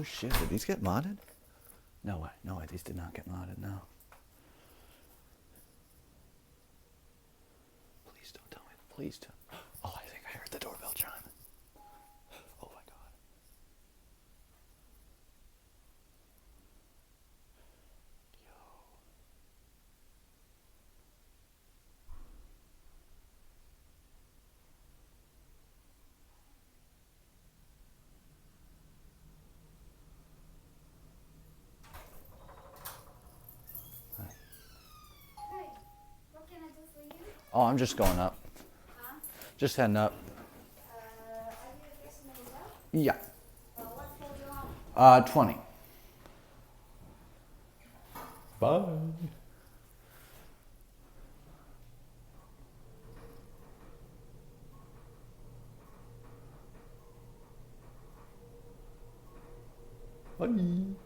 Oh shit, did these get modded? No way, no way, these did not get modded, no. Please don't tell me, please don't. Oh, I think I heard the doorbell chime. Oh my god. Oh, I'm just going up. Huh? Just heading up. Are you fixing those up? Yeah. What floor you on? 20. Bye. Bye. Hey, man.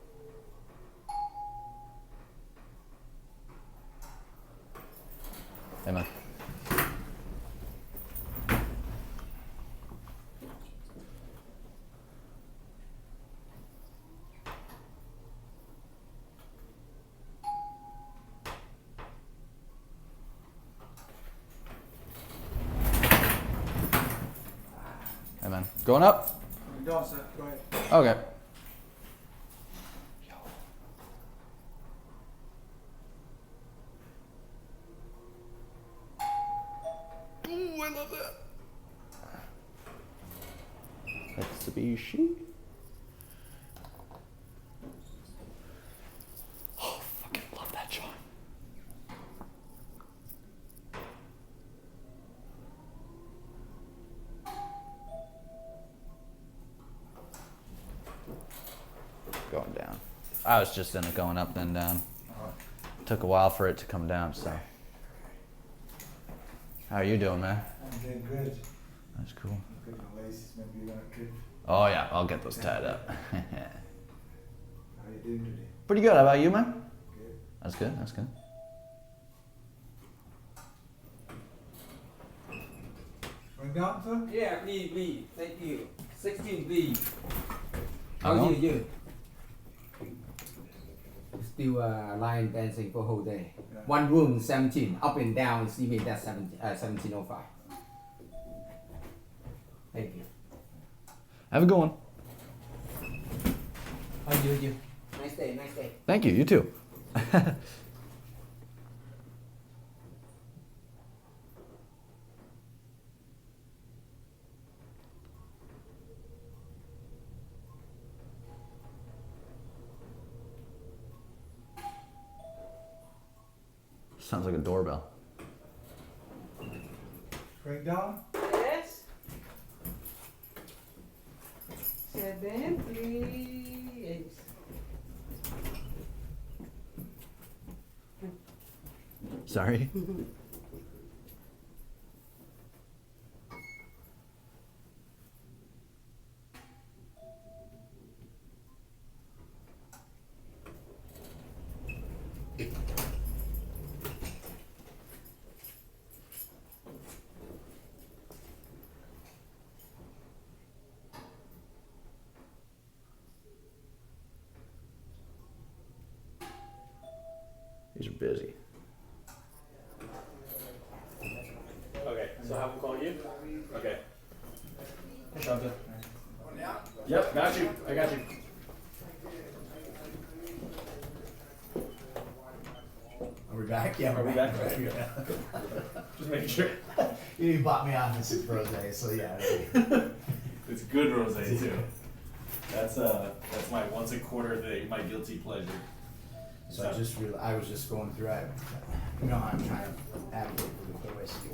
Hey, man. Going up? Go, sir. Go ahead. Okay. Ooh, I love that. Mitsubishi. Oh, fucking love that shot. Going down. I was just in it going up then down. Took a while for it to come down, so. How are you doing, man? I'm doing good. That's cool. Good laces, maybe you're on a trip. Oh yeah, I'll get those tied up. How are you doing today? Pretty good. How about you, man? Good. That's good. That's good. Going down, sir? Yeah, B. Thank you. 16B. How How long? are you? Still line dancing for whole day. Yeah. One room, 17. Up and down, see me, that's 1705. Thank you. Have a good one. How are you? Nice day, nice day. Thank you. You too. Sounds like a doorbell. Going down? Yes. 7, 3, 8. Sorry. These are busy. Okay, so have them call you? Okay. Shanta. Yep, got you. I got you. Are we back? Yeah, Are we back? Just making sure. You bought me on this rosé, so yeah. It's good rosé too. That's my once a quarter thing, my guilty pleasure. So I was just going through it. You know, I'm trying to advocate for the whiskey.